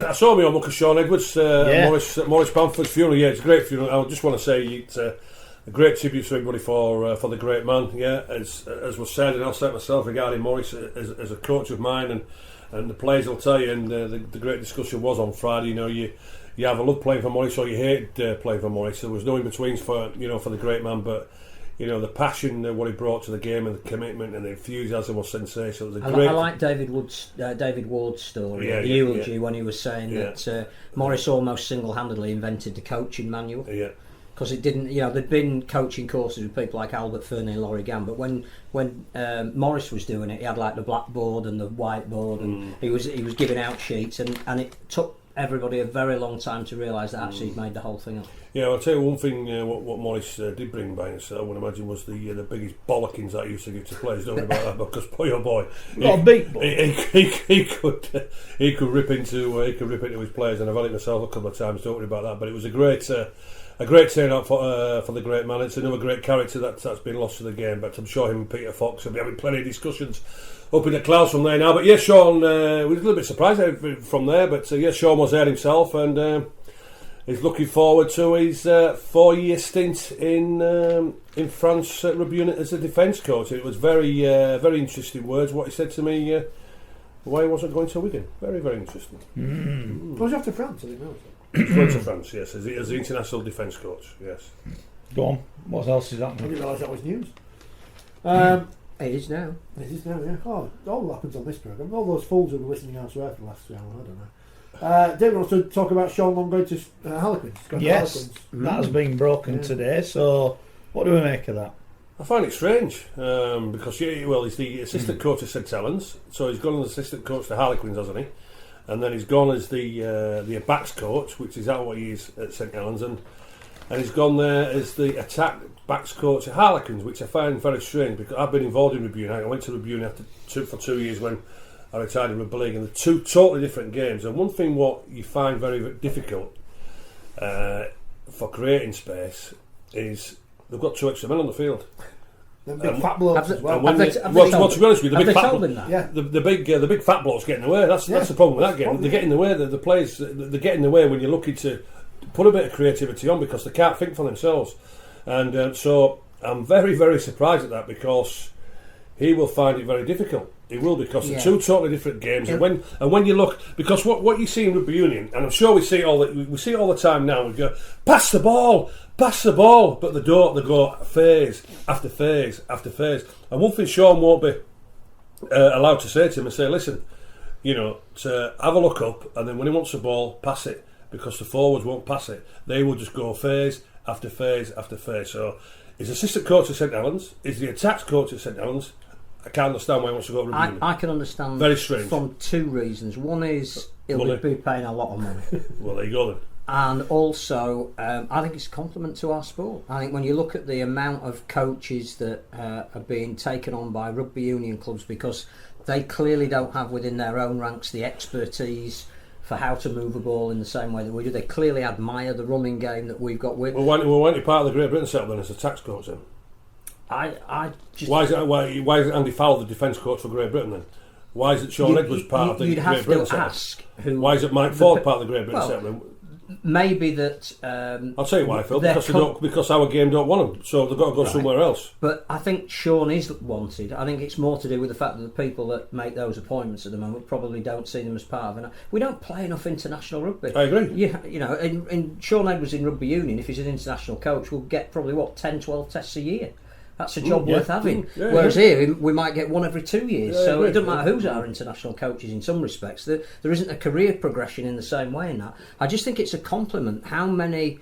I saw me on Mucker Sean Edwards, Maurice Bamford's funeral. Yeah, it's a great funeral. I just want to say it's a great tribute to everybody for the great man. Yeah, as was said, and I'll say it myself regarding Maurice as a coach of mine, and the players will tell you. And the great discussion was on Friday. You know, you either love playing for Maurice or you hate playing for Maurice. There was no in betweens for the great man, but. You know, the passion, what he brought to the game, and the commitment and the enthusiasm was sensational. It was I like David Ward's story, the eulogy, when he was saying that Maurice almost single-handedly invented the coaching manual. Yeah. Because it didn't, there'd been coaching courses with people like Albert Fernie and Laurie Gann, but when Maurice was doing it, he had like the blackboard and the whiteboard, and he was giving out sheets, and it took everybody a very long time to realise that actually he'd made the whole thing up. Yeah, I'll tell you one thing. What Maurice did bring by himself, I would imagine, was the biggest bollockings that he used to give to players. Don't worry about that, because boy oh boy, he could rip into his players, and I've had it myself a couple of times. Don't worry about that. But it was a great turnout for the great man. It's another great character that's been lost to the game. But I'm sure him and Peter Fox will be having plenty of discussions up in the clouds from there now. But yes, Sean was a little bit surprised from there. But yes, Sean was there himself, and he's looking forward to his 4-year stint in France at Rugby Unit as a defence coach. It was very interesting words what he said to me. Why he wasn't going to Wigan. Very, very interesting. Was he off to France? I didn't know. He went to France, yes, as the international defence coach. Yes. Go on. What else is happening? I didn't realise that was news. It is now. It is now, yeah. Oh, it all happens on this programme. All those fools who were listening elsewhere for the last 3 hours, I don't know. David wants to talk about Sean Long going to Harlequins. Yes, that has been broken today. So, what do we make of that? I find it strange because he's the assistant coach at St Helens, so he's gone as assistant coach to Harlequins, hasn't he? And then he's gone as the backs coach, which is that what he is at St Helens, and he's gone there as the attack backs coach at Harlequins, which I find very strange because I've been involved in Rugby United. I went to Rugby United for 2 years when I retired in Rugby League, and they're two totally different games. And one thing what you find very, very difficult for creating space is they've got 2 extra men on the field. The big fat blokes as well. To be honest with you, the big fat blokes get in the way. That's the problem with that game. They get in the way. The players they get in the way when you're looking to put a bit of creativity on because they can't think for themselves. And so I'm very, very surprised at that because he will find it very difficult. He will, because they're 2 totally different games. And when you look, because what you see in Rugby Union, and I'm sure we see it all the time now. We go pass the ball, but they don't. They go phase after phase after phase. And one thing Sean won't be allowed to say to him and say, listen, to have a look up, and then when he wants the ball, pass it, because the forwards won't pass it. They will just go phase after phase after phase. So he's assistant coach at St Helens. He's the attacks coach at St Helens. I can't understand why he wants to go to Rugby Union. I can understand. Very strange. From 2 reasons. One is he'll be paying a lot of money. Well, there you go then. And also, I think it's a compliment to our sport. I think when you look at the amount of coaches that are being taken on by rugby union clubs because they clearly don't have within their own ranks the expertise for how to move a ball in the same way that we do. They clearly admire the running game that we've got with. Well, why aren't you part of the Great Britain setup then as a tax coach then? I just... Why is Andy Fowler the defence coach for Great Britain then? Why is it Sean Edwards part of the Great Britain setup? Why is it Mike Ford part of the Great Britain setup? Maybe that. I'll tell you why, Phil. Because our game don't want them, so they've got to go somewhere else. But I think Sean is wanted. I think it's more to do with the fact that the people that make those appointments at the moment probably don't see them as part of it. We don't play enough international rugby. I agree. In Sean Edwards in rugby union, if he's an international coach, will get probably 10, 12 tests a year. That's a job worth having. Whereas here, we might get 1 every 2 years. So it doesn't matter who's our international coaches in some respects. There isn't a career progression in the same way in that. I just think it's a compliment how many,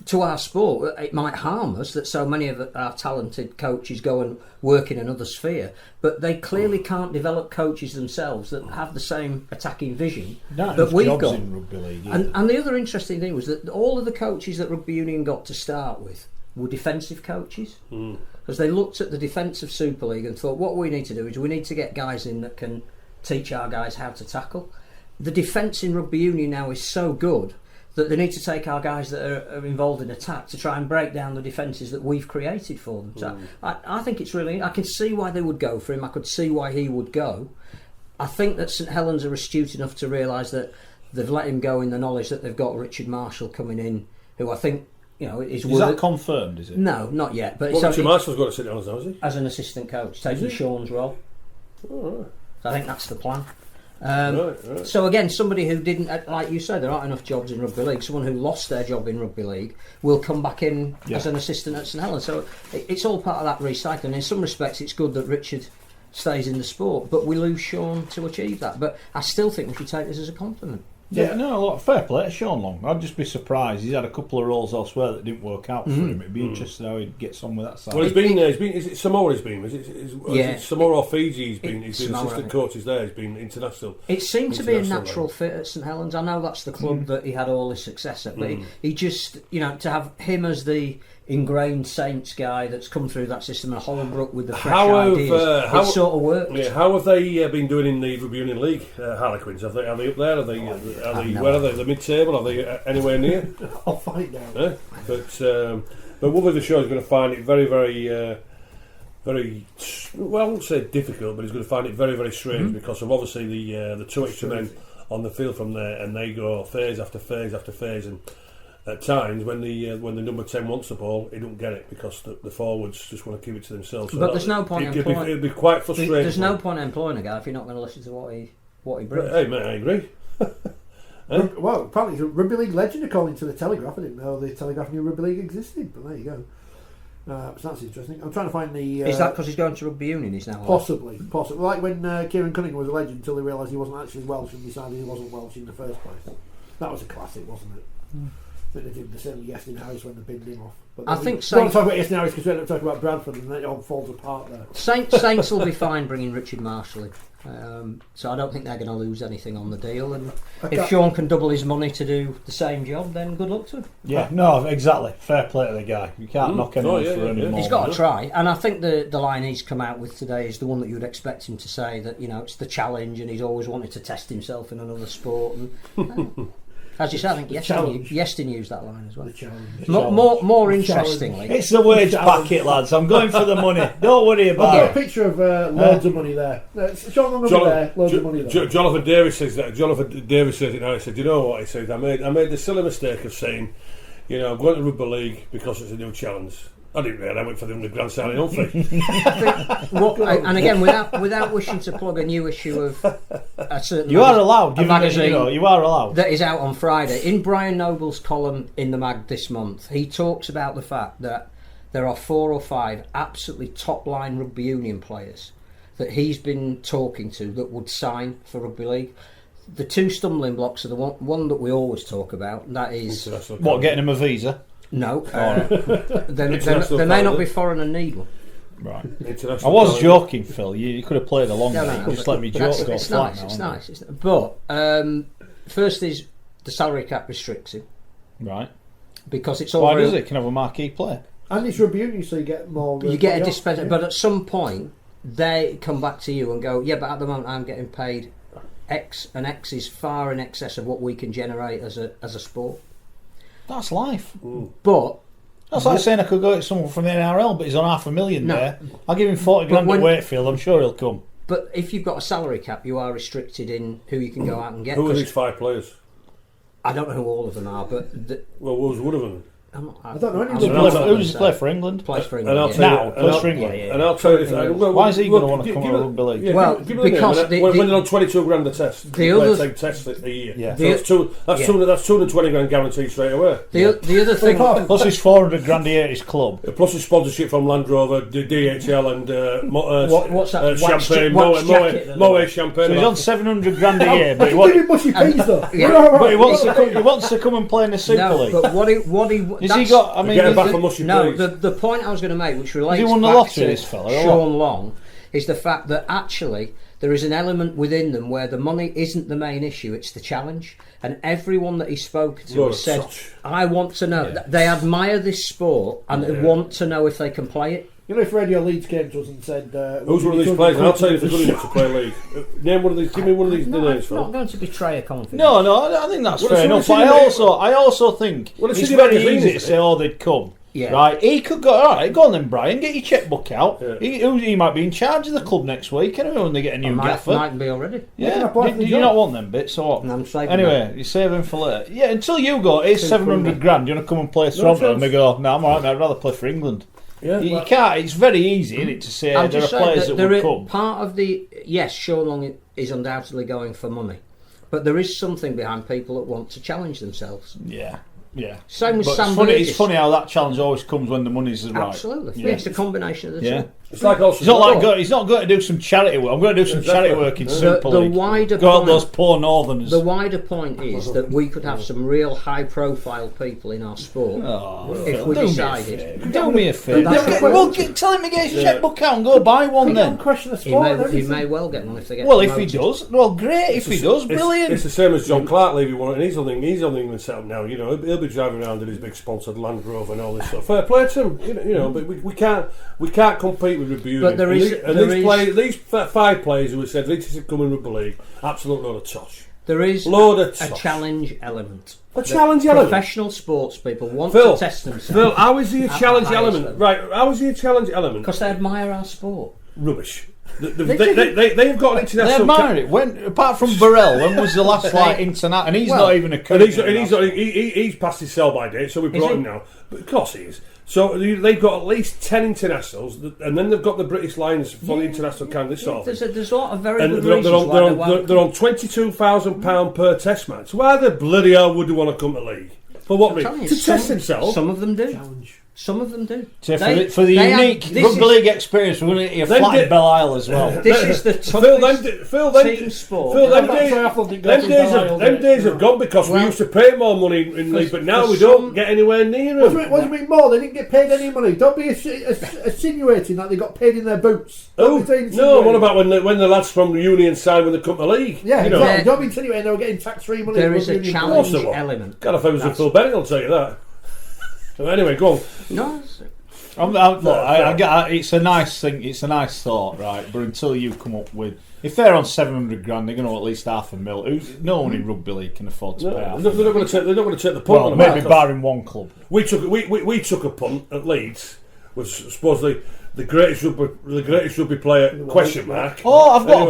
to our sport, it might harm us that so many of our talented coaches go and work in another sphere, but they clearly can't develop coaches themselves that have the same attacking vision that we've got. In rugby league, and the other interesting thing was that all of the coaches that Rugby Union got to start with were defensive coaches. Because they looked at the defensive Super League and thought, what we need to do is we need to get guys in that can teach our guys how to tackle. The defence in Rugby Union now is so good that they need to take our guys that are involved in attack to try and break down the defences that we've created for them. So I think it's really... I can see why they would go for him. I could see why he would go. I think that St Helens are astute enough to realise that they've let him go in the knowledge that they've got Richard Marshall coming in, who I think is that confirmed? Is it? No, not yet. But Richard Marshall's got to sit down as he? As an assistant coach, taking Sean's role. Oh, right. So I think that's the plan. Right. So again, somebody who didn't, like you said, there aren't enough jobs in rugby league. Someone who lost their job in rugby league will come back in as an assistant at St Helens. So it's all part of that recycling. In some respects, it's good that Richard stays in the sport, but we lose Sean to achieve that. But I still think we should take this as a compliment. Yeah, no, fair play to Sean Long. I'd just be surprised. He's had a couple of roles elsewhere that didn't work out for him. It'd be interesting how he gets on with that side. Well, he's been. Is it Samoa? He's been. Is it Samoa or Fiji? He's been assistant coaches there. He's been international. It seemed to be a natural fit at St Helens. I know that's the club that he had all his success at, but he just, to have him as the ingrained Saints guy that's come through that system and Holbrook with the fresh ideas, it sort of worked. Yeah, how have they been doing in the Rugby Union League, Harlequins? Are they up there? Are they where are they? The mid-table? Are they anywhere near? I'll find out. But Wolver the show is going to find it very, very, very. Well, I won't say difficult, but he's going to find it very, very strange because of obviously the two extra men on the field from there, and they go phase after phase after phase, and at times when the number 10 wants the ball, he don't get it because the forwards just want to keep it to themselves. So but there's no point employing. It'd be quite frustrating. There's no point employing a guy if you're not going to listen to what he brings. Hey mate, I agree. Well, apparently he's a rugby league legend according to the Telegraph. I didn't know the Telegraph knew rugby league existed, but there you go. So that's interesting. I'm trying to find the. Is that because he's going to rugby union? He's now possibly. Like when Kieran Cunningham was a legend until they realised he wasn't actually Welsh and decided he wasn't Welsh in the first place. That was a classic, wasn't it? I think they did the same with Iestyn Harris when they binned him off. But I think we don't talk about Iestyn Harris because we end up talking about Bradford and then it all falls apart there. Saints will be fine bringing Richard Marshall in. So I don't think they're going to lose anything on the deal. And if Sean can double his money to do the same job, then good luck to him. Yeah, no, exactly. Fair play to the guy. You can't knock anyone for any more. He's got to try. And I think the line he's come out with today is the one that you would expect him to say, that it's the challenge and he's always wanted to test himself in another sport. And, as you said, I think Iestyn used that line as well. More interestingly, it's the wage packet, lads. I'm going for the money. Don't worry about it. I've got a picture of loads of money there. Sean Long will be there. Loads of money there. Jonathan Davis says that. Jonathan Davis says it now. He said, "Do you know what?" He says, "I made the silly mistake of saying, I'm going to rugby league because it's a new challenge. I didn't really. I went for the £100,000 signing on fee." And again, without wishing to plug a new issue of a certain you are allowed. Magazine, you are allowed. That is out on Friday. In Brian Noble's column in the mag this month, he talks about the fact that there are 4 or 5 absolutely top line rugby union players that he's been talking to that would sign for rugby league. The 2 stumbling blocks are the one that we always talk about. And that is getting him a visa. No, they may not be foreign and need one. Right. I was joking, Phil. You could have played along with it. Just let me joke. It's nice. But first is the salary cap restricts him. Right. Because it's all. Why does it? Can have a marquee player. And it's rugby union, so you get more. You get a dispensation, but at some point they come back to you and go, "Yeah, but at the moment I'm getting paid X, and X is far in excess of what we can generate as a sport." That's life. But that's like saying I could go to someone from the NRL, but he's on $500,000 there. I'll give him 40 grand at Wakefield. I'm sure he'll come. But if you've got a salary cap, you are restricted in who you can go out and get. Who are these 5 players? I don't know who all of them are, but what was one of them? I don't know any of them. Who does he play for England? Plays for England. Plays for England. And I'll tell you this. Why is he going to want to come on a rugby league? Well, because when they're on 22 grand a test, they play 10 tests a year. Yeah. So that's 220 grand guaranteed straight away. The other thing, plus his 400 grand a year at his club, plus his sponsorship from Land Rover, DHL, and what's that? Champagne, Moet Champagne. So he's on 700 grand a year, but he wants to come and play in the Super League. But what he has he got? I mean, the point I was going to make, which relates back to Sean Long, is the fact that actually there is an element within them where the money isn't the main issue, it's the challenge. And everyone that he's spoken to has said, I want to know. Yeah. They admire this sport and they want to know if they can play it. If Radio Leeds came to us and said, who's one of these players? And I'll tell you if they're good enough to play league. Name one of these. Give me one of these names. I'm not going to betray a confidence. No, I think that's fair enough. But I also think it's very easy to say, they'd come. Yeah. Right, he could go. All right, go on then, Brian. Get your checkbook out. Yeah. He might be in charge of the club next week. Anyway, when they get a new gaffer, might be already. Yeah. Do you not want them bits or what? I'm saving. Anyway, you save them for later. Yeah, until you go. Here's 700 grand. You want to come and play Toronto? And they go, no, I'm alright. I'd rather play for England. Yeah, you can't. It's very easy, isn't it, to say there are players that would come. Part of the Sean Long is undoubtedly going for money, but there is something behind people that want to challenge themselves. Yeah. Yeah. Same with Sam Burgess. It's funny how that challenge always comes when the money's right. Absolutely. Yeah. It's a combination of the two. It's like also he's not going to do some charity work. I'm going to do some charity work in Super League. Go out those poor Northerners. The wider point is that we could have some real high-profile people in our sport if we decided. Do me a favour. Tell him to get his checkbook out and go buy one then. He may well get one if they get. Well, if he does, great. If he does, brilliant. It's the same as John Clark leaving one, and he's on the England setup now. You know, he'll be driving around in his big sponsored Land Rover and all this stuff. Fair play to him. You know, but we can't compete with Rugby Union. But these 5 players who have said this is coming Rugby League, absolute load of tosh. There is a challenge element. A challenge element. Professional sports people want to test themselves. Phil, how is he a challenge element? Right, how is he a challenge element? Because they admire our sport. Rubbish. They've got an international. They admire it. When, apart from Burrell, when was the last international? And he's not even a coach. And he's past his sell-by date, so we brought him now. But of course he is. So they've got at least 10 internationals, and then they've got the British Lions for the international candidates. There's a lot of very good reasons they're on £22,000 per test match. Why the bloody hell would they want to come to league? For what reason? To test themselves. Some of them do. Some of them do. So for the unique Rugby League experience, we're going to get a flat in Belle Isle as well. This is the toughest team sport. Phil, them days have gone because we used to pay more money in league, but now we don't get anywhere near them. What do you mean more? They didn't get paid any money. Don't be insinuating that they got paid in their boots. No, what about when the lads from the union signed when they come to league? Yeah, exactly. Don't be insinuating they were getting tax-free money. There is a challenge element. God, if I was with Phil Bennett, I'll tell you that. So anyway, go on. No, it's a nice thing. It's a nice thought, right? But until you come up with, if they're on 700 grand, they're going to at least $500,000. No one in Rugby League can afford to pay. They're not going to take the punt. Well, maybe barring one club. We took a punt at Leeds, which supposedly the greatest rugby player ? Oh, I've got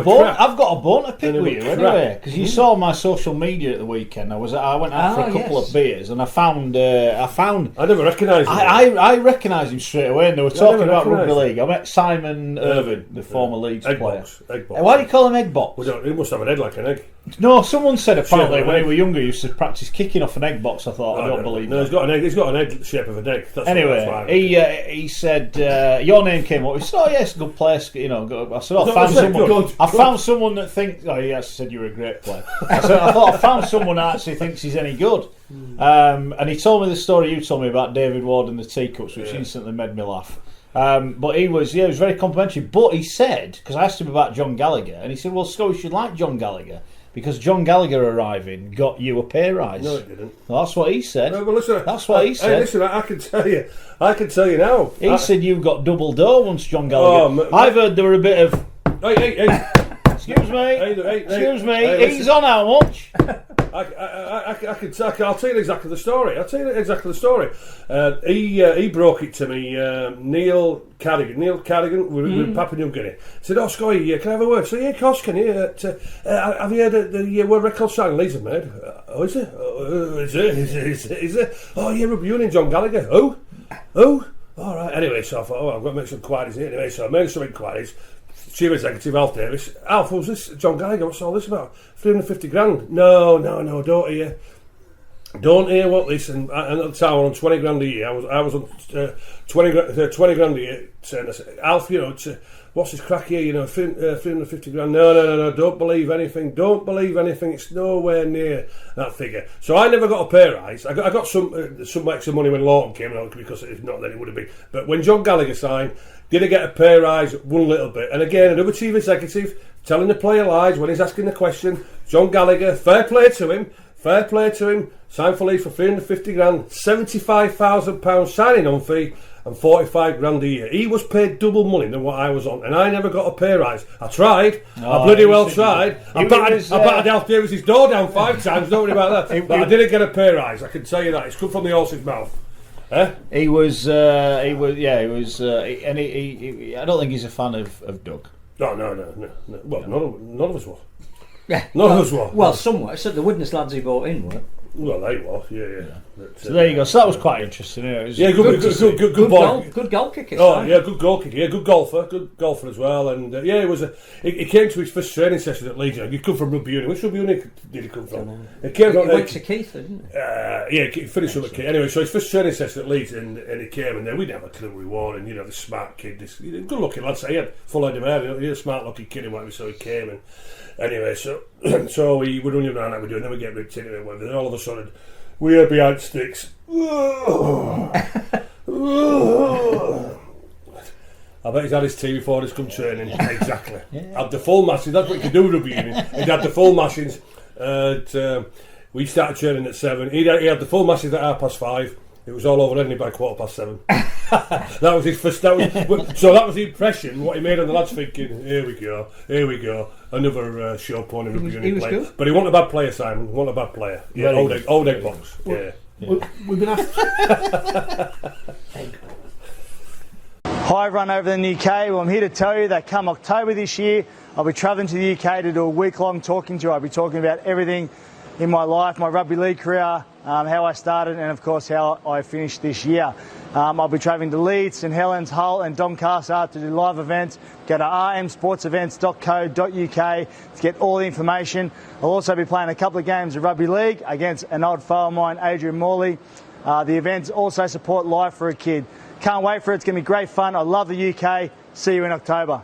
a bone to pick with you anyway, because you saw my social media at the weekend. I went out for a couple of beers and I found. I never recognised him. I recognised him straight away, and they were talking about Rugby League. I met Simon Irvin, the former Leeds player. Egg box. Why do you call him egg box? He must have an head like an egg. No, someone said apparently when he was younger he used to practice kicking off an egg box. I thought, I don't believe that. He's got an egg shape of an egg. Anyway, he said your name came up. He said, "Oh yes, good place." You know, I said, I found someone that thinks. Oh, he actually said you were a great player. I thought I found someone that actually thinks he's any good. And he told me the story you told me about David Ward and the teacups, which instantly made me laugh. But he was very complimentary. But he said, because I asked him about John Gallagher, and he said, "Well, Schoey should like John Gallagher." Because John Gallagher arriving got you a pay rise. No, it didn't. Well, that's what he said. No, but listen, that's what he said. Hey, listen, I can tell you now. He said you got double dough once John Gallagher. I've heard there were a bit of. Hey. Excuse me. Excuse me. He's on how much? I'll tell you exactly the story. He broke it to me. Neil Cardigan with Papua New Guinea. He said, "Oh, Schoey, can I have a word?" So yeah, of course, can you? Have you heard the world record song Leeds have made? Oh, is it? Is it? Oh yeah, Rugby Union, John Gallagher. Who? All right. Anyway, so I thought, I've got to make some inquiries here. Anyway, so I made some inquiries. Chief Executive Alf Davis. Alf, was this John Gallagher? What's all this about? 350 grand? No, don't hear. Don't hear what this. And at the time, I was on 20 grand a year. I was on 20 grand a year. Saying, Alf, what's this crack here? 350 grand. No. Don't believe anything. It's nowhere near that figure. So I never got a pay rise. I got some extra money when Lawton came along, because if not, then it would have been. But when John Gallagher signed, did I get a pay rise? One little bit. And again, another chief executive telling the player lies when he's asking the question. John Gallagher, fair play to him. Signed for Leeds for 350 grand, £75,000 signing on fee, and 45 grand a year. He was paid double money than what I was on, and I never got a pay rise. I tried. I bloody well tried. I battered Alf Davis's door down 5 times. Don't worry about that. But I didn't get a pay rise. I can tell you that. It's come from the horse's mouth. He was. He was. Yeah, he was. And he. I don't think he's a fan of Doug. No. Well, none of us were. Yeah. None of us were. Well, somewhat. Except the Widnes lads he brought in were. Well, they were. Yeah. But, so there you go. So that was quite interesting. Good boy. Good goal kicker. Oh, yeah, good goal kicker. Yeah, good golfer as well. And yeah, it was he came to his first training session at Leeds. He come from Rugby Union. Which Rugby Union did he come from? He went to Keith, didn't he? Yeah, he finished up at Keith. Anyway, so his first training session at Leeds, and he came, and then we didn't have a clue we were. And this smart kid, this good-looking lad. So he had full head of hair. He was a smart-looking kid and whatever. So he came, and anyway, so we were running around how we doing. Then we get ripped into it, and whatever. Then all of a sudden, we are behind sticks. I bet he's had his tea before he's come training. Exactly. Had the full mashings. That's what you can do with Rugby Union. He had the full mashings. We started training at 7. He had the full mashings at 5:30. It was all over Edinburgh by 7:15. That was his first. So that was the impression. What he made on the lads, thinking, "Here we go, another show point in Rugby Union player." Good. But he wasn't a bad player, Simon. He wasn't a bad player. Yeah, old egg box. Yeah. We've been asked. Hi everyone over in the UK. Well, I'm here to tell you that come October this year, I'll be travelling to the UK to do a week-long talking tour. I'll be talking about everything in my life, my rugby league career, how I started, and of course how I finished this year. I'll be travelling to Leeds, St Helens, Hull and Doncaster to do live events. Go to rmsportsevents.co.uk to get all the information. I'll also be playing a couple of games of rugby league against an old foe of mine, Adrian Morley. The events also support Life for a Kid. Can't wait for it. It's going to be great fun. I love the UK. See you in October.